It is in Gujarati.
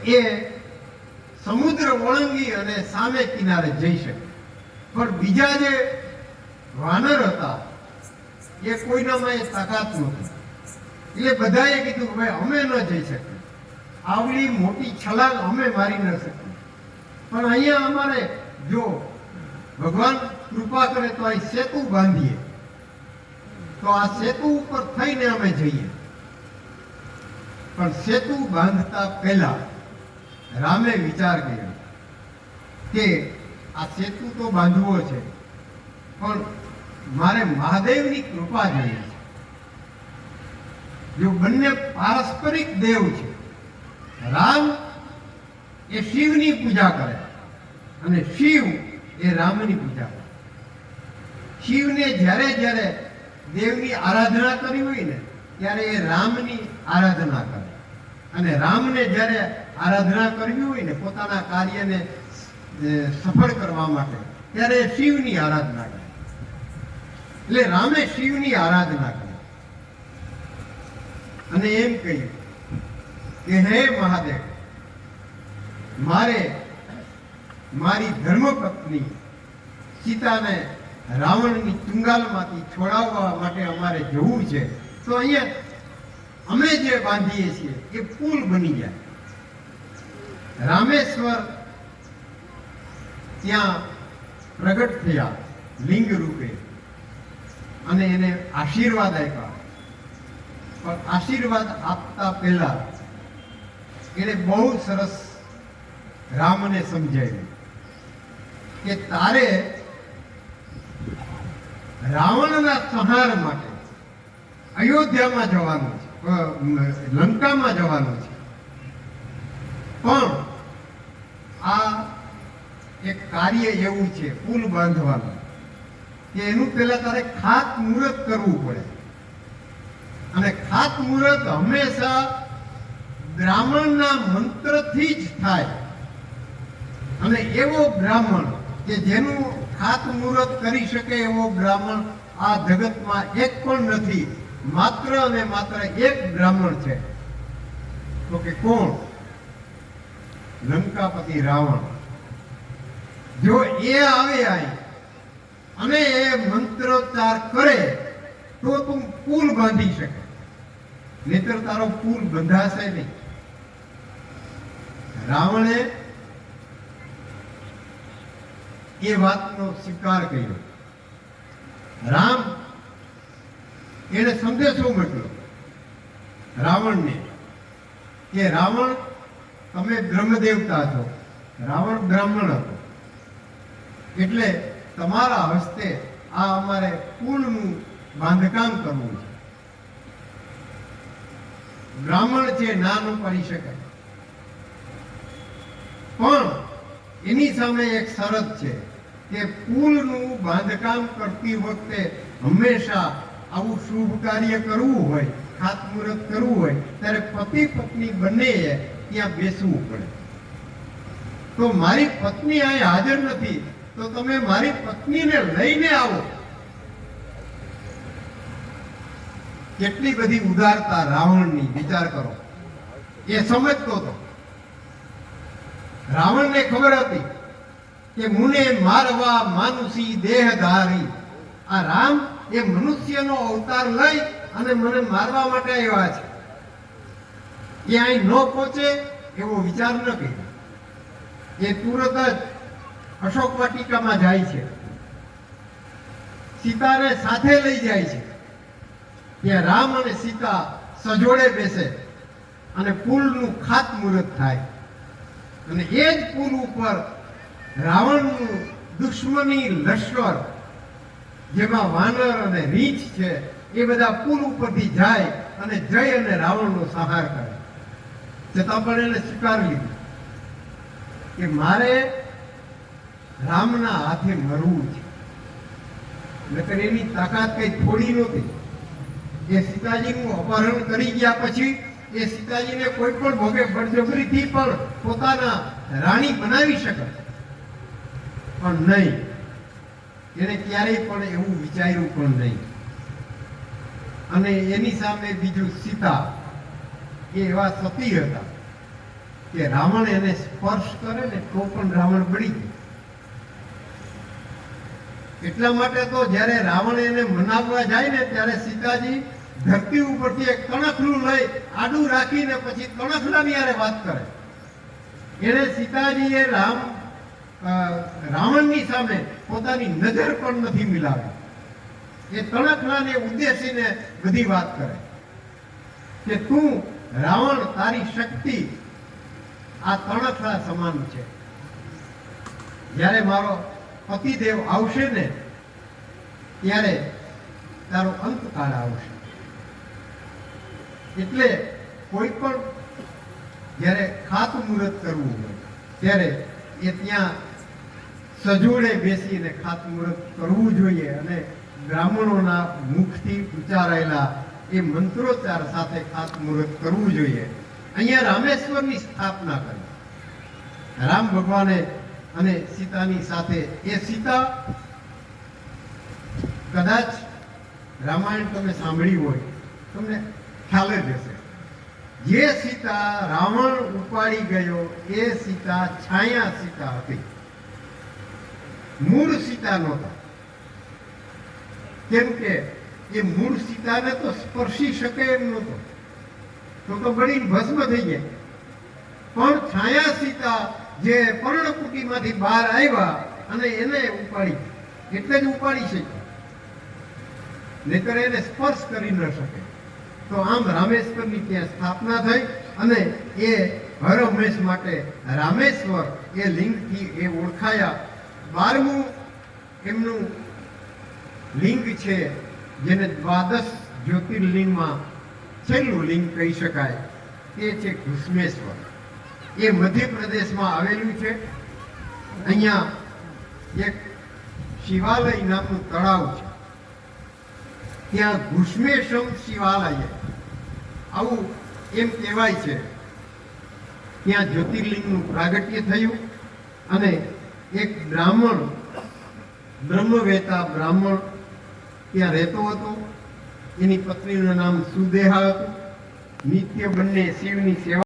એ સમુદ્ર ઓળંગી અને સામે કિનારે જઈ શકે, પણ બીજા જે વાનર હતા એ કોઈનામાં એ તાકાત નહોતી. એટલે બધાએ કીધું કે ભાઈ અમે ન જઈ શકીએ, આવડી મોટી છલાંગ અમે મારી ન શકીએ, પણ અહીંયા અમારે જો ભગવાન કૃપા કરે તો આ સેતુ બાંધીએ, તો આ સેતુ ઉપર થઈને અમે જઈએ. પણ સેતુ બાંધતા પહેલા રામે વિચાર કર્યો કે આ સેતુ તો બાંધવો છે, પણ મારે મહાદેવની કૃપા જોઈએ છે. જો બંને પારસ્પરિક દેવ છે, રામ એ શિવની પૂજા કરે અને શિવ એ રામની પૂજા કરે. શિવને જ્યારે જ્યારે દેવની આરાધના કરવી હોય ને ત્યારે એ રામની આરાધના કરે, અને રામને જ્યારે આરાધના કરવી હોય ને પોતાના કાર્યને સફળ કરવા માટે ત્યારે શિવની આરાધના કરે. એટલે રામે શિવની આરાધના કરી અને એમ કહ્યું કે હે મહાદેવ, મારે મારી ધર્મપત્ની સીતાને રાવણની ચુંગાલમાંથી છોડાવવા માટે અમારે જવું છે, તો અહીંયા અમે જે બાંધીએ છીએ એ પુલ બની જાય. રામેશ્વર ત્યાં પ્રગટ થયા લિંગ રૂપે અને એને આશીર્વાદ આપ્યા. પણ આશીર્વાદ આપતા પહેલા એને બહુ સરસ રામને સમજાવ્યું કે તારે રાવણના સંહાર માટે અયોધ્યામાં જવાનું છે, લંકામાં જવાનું છે, પણ આ એક કાર્ય એવું છે પુલ બાંધવાનું કે એનું પહેલા તારે ખાતમુહૂર્ત કરવું પડે, અને ખાતમુહૂર્ત હંમેશા બ્રાહ્મણના મંત્રથી જ થાય. અને એવો બ્રાહ્મણ કે જેનું ખાતમુહૂર્ત કરી શકે એવો બ્રાહ્મણ આ જગતમાં એક પણ નથી. માત્ર અને માત્ર એક બ્રાહ્મણ છે, તો કે કોણ? લંકાપતિ રાવણ. જો એ આવે અહીં અને એ મંત્રોચ્ચાર કરે તો તું પુલ બાંધી શકે, નહીતર તારો પુલ બંધાશે નહીં. રાવણે એ વાતનો સ્વીકાર કર્યો. રામ એને સંદેશો મોકલ્યો રાવણને કે રાવણ, તમે બ્રહ્મદેવતા છો, રાવણ બ્રાહ્મણ હતો, એટલે તમારા હસ્તે આ અમારે પુલનું બાંધકામ કરવું છે. બ્રાહ્મણ છે, ના ન પાડી શકે, પણ એની સામે એક શરત છે કે પુલનું બાંધકામ કરતી વખતે હંમેશા આવું શુભ કાર્ય કરવું હોય, ખાતમુહૂર્ત કરવું હોય, ત્યારે પતિ પત્ની બંનેએ ત્યાં બેસવું પડે. તો મારી પત્ની અહીં હાજર નથી, તો તમે મારી પત્નીને લઈને આવો. કેટલી બધી ઉદારતા રાવણની, વિચાર કરો. એ સમજતો હતો. રાવણને ખબર હતી કે મુને મારવા માનુષી દેહધારી, આ રામ એ મનુષ્યનો અવતાર લઈ અને મને મારવા માટે આવ્યા છે. એ અહીં ન પહોંચે એવો વિચાર ન કર્યો. એ તુરત જ અશોક વાટિકામાં જાય છે, સીતાને સાથે લઈ જાય છે. ત્યાં રામ અને સીતા સજોડે બેસે અને પુલનું ખાતમુહૂર્ત થાય. અને એ જ પુલ ઉપર રાવણનું દુશ્મની લશ્કર, જેમાં વાનર અને રીંછ છે, એ બધા પુલ ઉપરથી જાય અને જઈ અને રાવણનો સંહાર કરે. છતાં પણ એને સ્વીકાર લીધું કે મારે રામના હાથે મરવું છે. નકર એની તાકાત કઈ થોડી નહોતી. એ સીતાજીનું અપહરણ કરી ગયા પછી એ સીતાજીને કોઈ પણ ભોગે બળજબરીથી પણ પોતાના રાણી બનાવી શકે, પણ નહીં. એને ક્યારેય પણ એવું વિચાર્યું પણ નહીં. અને એની સામે બીજું સીતા, એ એવા સતી હતા કે રાવણ એને સ્પર્શ કરે ને તો પણ રાવણ બળી જાય. એટલા માટે તો જ્યારે રાવણ એને મનાવવા જાય ને ત્યારે સીતાજી ધરતી ઉપરથી એક કણખલું લઈ આડું રાખીને પછી કણખલાની હારે વાત કરે. એને સીતાજીએ રાવણની સામે પોતાની નજર પણ નથી મિલાવી. એ તણખલાને ઉદ્દેશીને બધી વાત કરે કે તું રાવણ, તારી શક્તિ આ તણખલા સમાન છે. જ્યારે મારો પતિદેવ આવશે ને ત્યારે તારો અંતકાળ આવશે. એટલે કોઈ પણ જ્યારે ખાતમુહૂર્ત કરવું હોય ત્યારે એ ત્યાં સજોડે બેસીને ખાતમુહૂર્ત કરવું જોઈએ અને બ્રાહ્મણોના મુખથી ઉચ્ચારાયેલા એ મંત્રોચ્ચાર સાથે ખાતમુહૂર્ત કરવું જોઈએ. અહીંયા રામેશ્વરની સ્થાપના કરી રામ ભગવાને અને સીતાની સાથે. એ સીતા કદાચ રામાયણ તમે સાંભળી હોય તમને ખ્યાલ જ હશે. જે સીતા રાવણ ઉપાડી ગયો એ સીતા છાયા સીતા હતી, મૂળ સીતા નહોતા. કેમ કે એ મૂળ સીતાને તો સ્પર્શી શકે એમ નહોતો, તો બળીને ભસ્મ થઈ જાય. પણ છાયા સીતા જે પર્ણકુટીમાંથી બહાર આવ્યા અને એને ઉપાડી, એટલે જ ઉપાડી શક્યા, નહીતર એને સ્પર્શ કરી ન શકે. તો આમ રામેશ્વરની ત્યાં સ્થાપના થઈ અને એ હર હંમેશ માટે રામેશ્વર એ લિંગથી એ ઓળખાયા. 12મું એમનું લિંગ છે જેને દ્વાદશ જ્યોતિર્લિંગમાં છેલ્લું લિંગ કહી શકાય, તે છે ઘુષ્મેશ્વર. એ મધ્યપ્રદેશમાં આવેલું છે. અહીંયા એક શિવાલય નામનું તળાવ છે, ત્યાં ઘુષ્મેશમ શિવાલય આવું એમ કહેવાય છે. ત્યાં જ્યોતિર્લિંગનું પ્રાગટ્ય થયું અને એક બ્રાહ્મણ, બ્રહ્મવેતા બ્રાહ્મણ ત્યાં રહેતો હતો. એની પત્નીનું નામ સુદેહા હતું. નિત્ય બંને શિવની સેવા